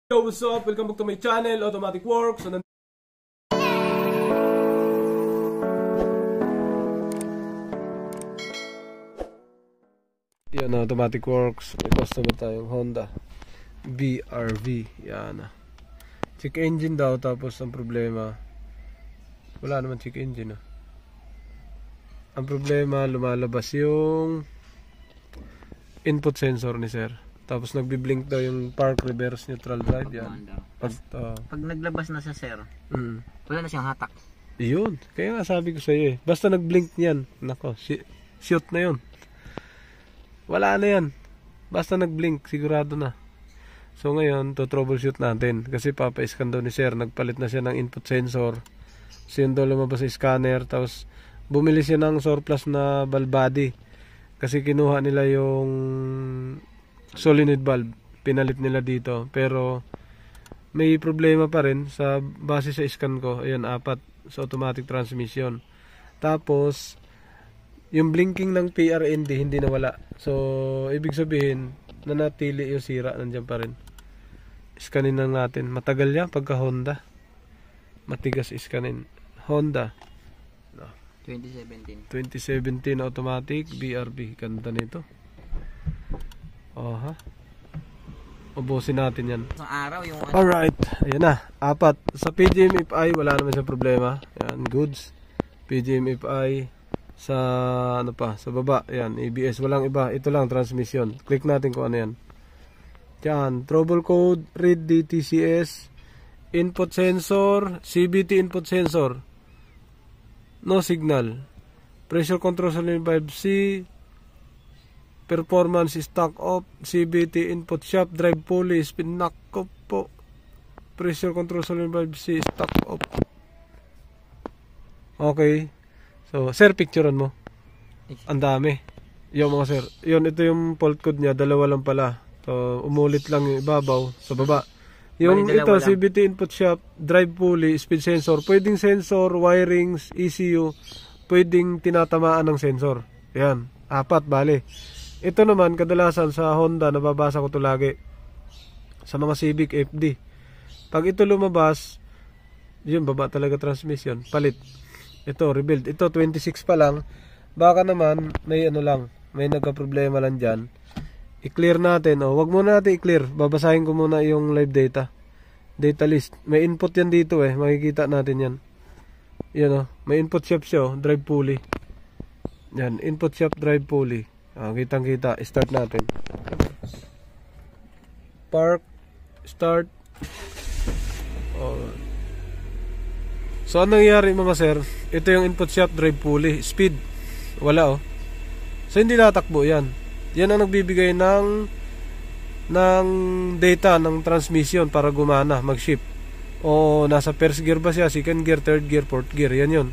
Yo, what's up? Welcome back to my channel, Automatic Works. So, yan, Automatic Works. May customer tayong Honda BRV. Yan. Check engine daw, tapos ang problema, wala naman check engine. Ang problema, lumalabas yung input sensor ni sir. Tapos nagbi-blink daw yung park reverse neutral drive yan. Pag naglabas na sa sir, wala na siyang hatak. Yun. Kaya nga sabi ko sa iyo basta nag-blink niyan, nako, shoot na yun. Wala na yan. Basta nag-blink, sigurado na. So ngayon, to troubleshoot natin. Kasi papa-scan daw ni sir, nagpalit na siya ng input sensor. So yun daw lumabas sa scanner. Tapos bumili siya ng surplus na valve body. Kasi kinuha nila yung solenoid valve, pinalit nila dito, pero may problema pa rin sa base sa scan ko. Ayan, 4 sa automatic transmission. Tapos yung blinking ng PRND hindi nawala. So ibig sabihin nanatili yung sira, nandiyan pa rin. Scanin lang natin. Matagal yan pagka Honda, matigas scanin. Honda 2017 automatic BRV. Ganda nito. Oha. Ubusin natin yan. Isang araw yung Alright. Ayan na. 4. Sa PGM-FI wala naman siya problema. Ayan. Goods. PGM-FI. Sa ano pa? Sa baba. Ayan. ABS. Walang iba. Ito lang. Transmission. Click natin kung ano yan. Ayan. Trouble code. Read DTCS. Input sensor. CVT input sensor. No signal. Pressure control solenoid valve C. Performance stock off. CVT input shaft drive pulley spin knock off po. Pressure control solenoid valve C stock off. Okay. So sir, picturean mo. Ang dami. Yung mga sir, yun, ito yung fault code niya. Dalawa lang pala. So umulit lang yung ibabaw sa baba. Yung ito lang. CVT input shaft drive pulley speed sensor. Pwedeng sensor, wirings, ECU. Pwedeng tinatamaan ng sensor. Yan. 4 bali. Ito naman, kadalasan sa Honda, nababasa ko ito lagi. Sa mga Civic FD. Pag ito lumabas, yun, baba talaga transmission. Palit. Ito, rebuild. Ito, 26 pa lang. Baka naman, may ano lang, may nagka-problema lang dyan. I-clear natin. Wag muna natin i-clear. Babasahin ko muna yung live data. Data list. May input yan dito eh. Makikita natin yan. Yan may input shaft siya. Drive pulley. Yan, input shaft drive pulley. Kitang kita. Start natin. Park. Start. So anong nangyari mga sir? Ito yung input shaft drive pulley. Speed. Wala So hindi natakbo yan. Yan ang nagbibigay ng data ng transmission para gumana, mag-shift. O nasa first gear ba siya, second gear, third gear, fourth gear. Yan yun.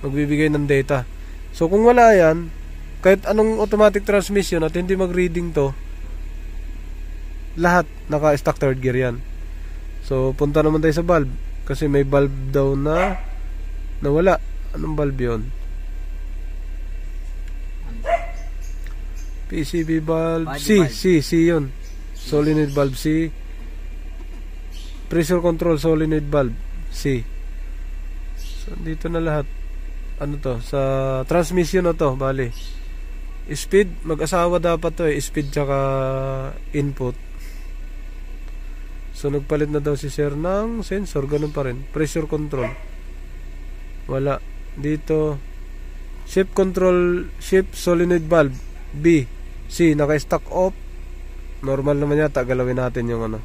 Magbibigay ng data. So kung wala yan, kahit anong automatic transmission at hindi mag-reading to, lahat naka-stock third gear yan. So punta naman tayo sa valve. Kasi may valve daw na nawala. Anong valve yun? PCV valve C yun. Solenoid valve C. Pressure control solenoid valve C. So dito na lahat. Ano to? Sa transmission na to, bali. Speed, mag-asawa dapat to speed tsaka input. So nagpalit na daw si sir ng sensor, ganun pa rin. Pressure control wala. Dito shift control, shift solenoid valve B C, naka-stock off. Normal naman yata, galawin natin yung ano.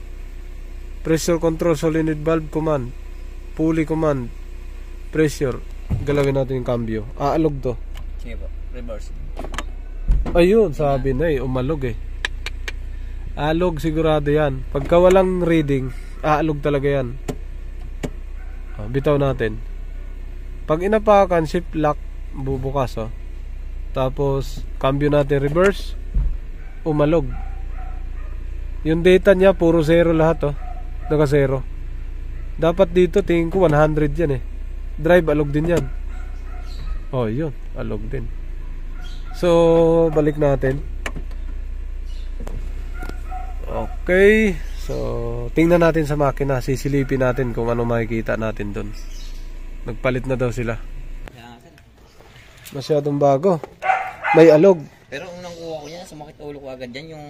Pressure control solenoid valve command, pulley command, pressure. Galawin natin yung cambio. Aalog to. Sige po, reverse. Ayun, sabi na umalog Alog, sigurado yan. Pagka walang reading, aalog talaga yan. Bitaw natin. Pag inapakan, shift lock, bubukas Tapos, cambio natin reverse, umalog. Yung data niya, puro 0 lahat naka 0. Dapat dito, tingin ko 100 yan Drive, alog din yan. Yun, alog din. So, balik natin. Okay. So, tingnan natin sa makina, sisilipin natin kung ano makikita natin doon. Nagpalit na daw sila. Masyadong bago. May alog. Pero unang kuha ko niya, sumakit ulo ko agad yan, yung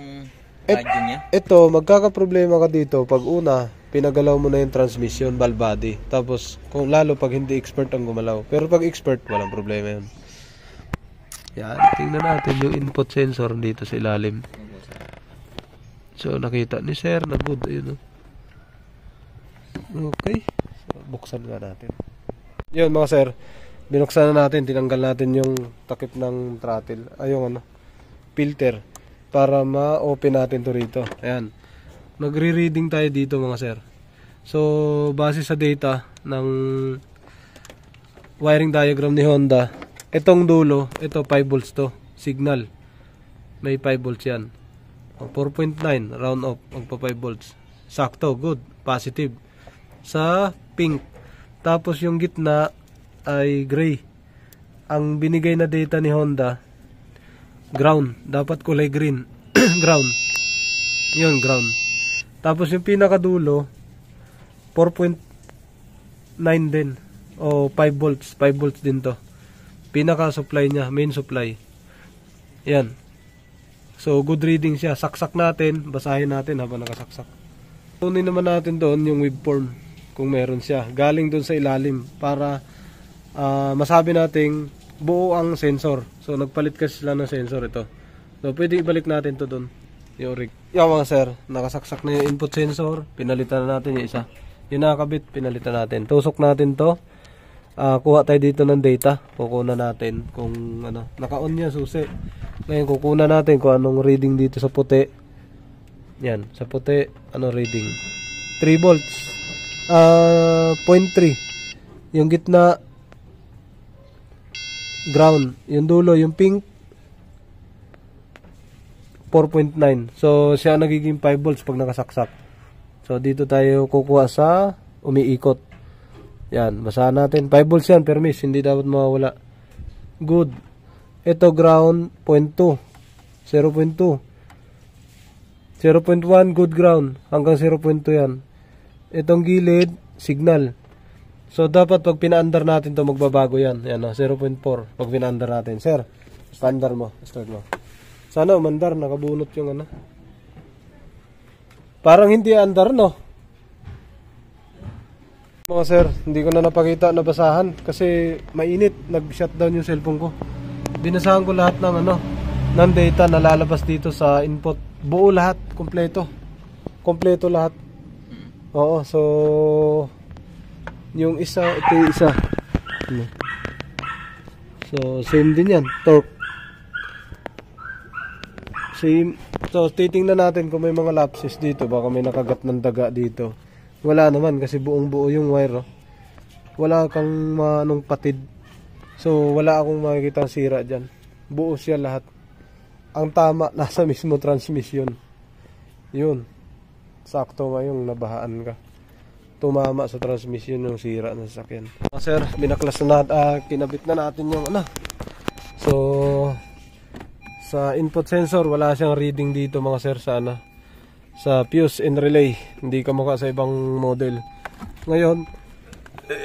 radyo niya. Ito, magkakaproblema ka dito pag una, pinagalaw mo na yung transmission, valve body. Tapos, kung lalo pag hindi expert ang gumalaw. Pero pag expert, walang problema yun. Yan, tingnan natin yung input sensor dito sa ilalim. So, nakita ni sir na good. Ayun, okay. So, buksan nga natin. Yun mga sir, binuksan na natin, tinanggal natin yung takip ng throttle. Ay, yung ano, filter. Para ma-open natin to rito. Ayan. Magre-reading tayo dito mga sir. So, base sa data ng wiring diagram ni Honda, itong dulo, ito 5 volts to, signal. May 5 volts yan. 4.9 round off, magpa 5 volts. Sakto, good, positive. Sa pink. Tapos yung gitna ay gray. Ang binigay na data ni Honda, ground. Dapat kulay green. Ground. Yun, ground. Tapos yung pinakadulo, 4.9 din. O 5 volts. 5 volts din to. Pinaka-supply niya, main supply. Yan. So, good reading siya. Saksak natin. Basahin natin habang nakasaksak. Tunin naman natin doon yung waveform. Kung meron siya. Galing doon sa ilalim. Para masabi nating buo ang sensor. So, nagpalit kasi sila ng sensor ito. So, pwede ibalik natin to doon. Yung rig. Yung mga sir, nakasaksak na yung input sensor. Pinalitan na natin yung isa. Yung nakakabit, pinalitan natin. Tusok natin to. Kuha tayo dito ng data. Kukunan natin kung ano. Naka-on yan, susi. Ngayon, kukunan natin kung anong reading dito sa puti. Yan, sa puti, ano reading? 3 volts. 0.3. Yung gitna, ground. Yung dulo, yung pink, 4.9. So, siya nagiging 5 volts pag nakasaksak. So, dito tayo kukuha sa umiikot. Yan, basahan natin. 5 volts yan, permis. Hindi dapat mawawala. Good. Ito ground, 0.2. 0.2. 0.1, good ground. Hanggang 0.2 yan. Itong gilid, signal. So, dapat pag pinaandar natin to magbabago yan. Yan, 0.4. Pag pinaandar natin. Sir, paandar mo. Start mo. Sana umandar, nakabunot yung ano. Parang hindi andar, no? Mga sir, hindi ko na napakita na basahan kasi mainit. Nag-shutdown yung cellphone ko. Binasahan ko lahat ng ano, ng data na lalabas dito sa input. Buo lahat, kompleto. Kompleto lahat. Oo, so yung isa, ito yung isa. So, same din yan. Torque. Same. So, titingnan natin kung may mga lapses dito. Baka may nakagat ng daga dito. Wala naman kasi buong buo yung wire. Oh. Wala kang manong patid. So, wala akong makikita sira dyan. Buo siya lahat. Ang tama, nasa mismo transmission. Yun. Sakto nga yung nabahaan ka. Tumama sa transmission yung sira ng sasakyan. Sir, binaklas na natin. Kinabit na natin yung ano. So, sa input sensor, wala siyang reading dito mga sir sa ano. Sa fuse and relay. Hindi ka mukha sa ibang model. Ngayon,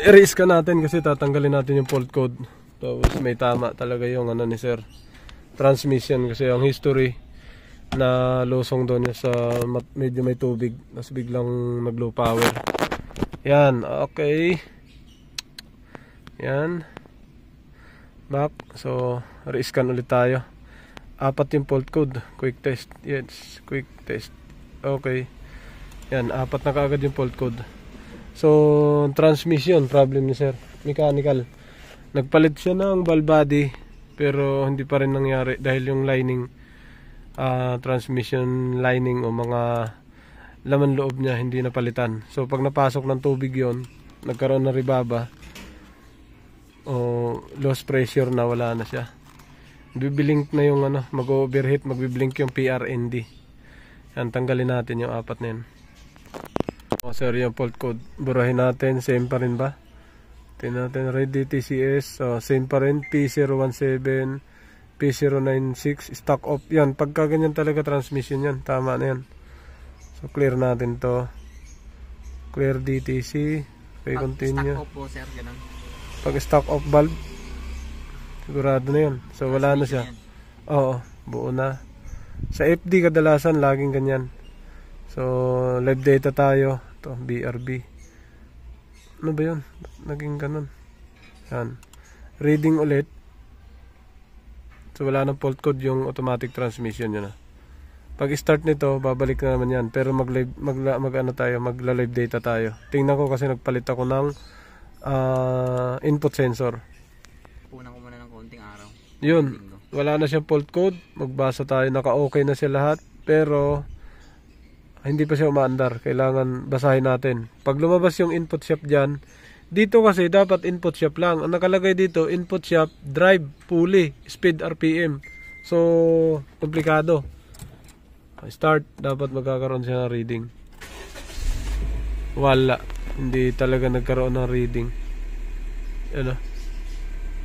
erase ka natin kasi tatanggalin natin yung fault code. Tapos may tama talaga yung ano ni sir. Transmission kasi ang history na losong doon niya sa medyo may tubig. Tapos biglang nag low power. Yan, okay. Yan. Back. So, re-scan ulit tayo. 4 yung fault code. Quick test. Yes, quick test. Okay. Yan, 4 na kaagad yung fault code. So, transmission, problem ni sir. Mechanical. Nagpalit siya ng valve body, pero hindi pa rin nangyari dahil yung lining, transmission lining o mga laman loob niya hindi napalitan. So, pag napasok ng tubig yon, nagkaroon ng ribaba o loss pressure na, wala na siya. Biblink na yung ano, mag-overheat, magbiblink yung PRND. Yan, tanggalin natin yung 4 na yun. O sir, yung fault code, burahin natin, same pa rin ba? Tingnan natin, ready TCS, same pa rin, P017, P096, stock off. Yan, pagka ganyan talaga transmission yan, tama na yan. So clear natin to. Clear DTC. Okay, continue. Stock off po sir, ganun. Pag stock off valve, sigurado na yun. So wala na siya. Oo, buo na. Sa FD kadalasan laging ganyan. So live data tayo. Ito, BRB. Ano ba yun? Naging ganun. Yan. Reading ulit. So wala nang fault code yung automatic transmission yun na. Pag start nito, babalik na naman yan. Pero magla-live data tayo. Tingnan ko kasi nagpalit ako ng input sensor. Punan ko muna ng konting araw. Yun. Wala na siyang fault code. Magbasa tayo. Naka-okay na siya lahat. Pero hindi pa siya umaandar. Kailangan basahin natin. Pag lumabas yung input shop dyan, dito kasi dapat input shop lang. Ang nakalagay dito, input shop, drive, pulley, speed, RPM. So, komplikado. Start, dapat magkakaroon siya ng reading. Wala. Hindi talaga nagkaroon ng reading. Ano?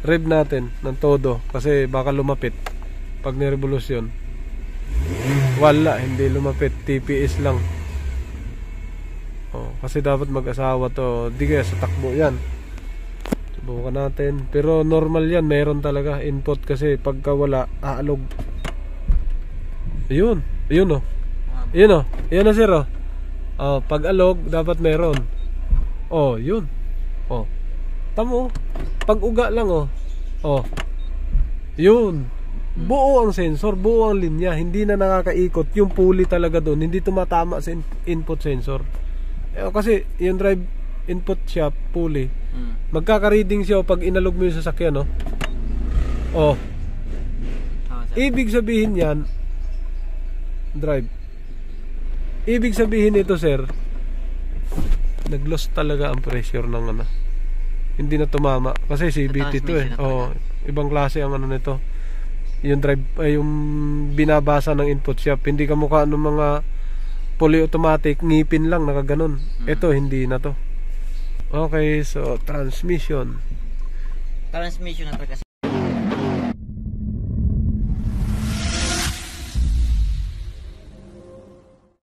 Rev natin ng todo kasi baka lumapit pag nirevolusyon. Wala, hindi lumapit. TPS lang. Oh, kasi dapat mag-asawa to. Di kaya sa takbo yan. Subukan natin. Pero normal yan. Meron talaga input kasi pagka wala, aalog. Ayun. Ayun o. Ayun o. Ayun na sir o. Pag alog, dapat meron. Oh, yun. Oh. Tamo. Pag uga lang o. Oh. Yun. Buo ang sensor, buo ang linya. Hindi na nakakaikot. Yung pulley talaga doon. Hindi tumatama sa input sensor. Kasi yung drive input shop, pulley. Magkaka-reading siya pag inalog mo yung sasakyan, no? Oh. Ibig sabihin yan, drive. Ibig sabihin ito, sir, nag-loss talaga ang pressure ng ano. Hindi na tumama kasi CVT to eh. Oh, ibang klase ang ano nito. Yung drive yung binabasa ng input shop, hindi kamukha ng mga fully automatic, ngipin lang nakaganon. Ito hindi na to. Okay, so transmission. Transmission na talaga.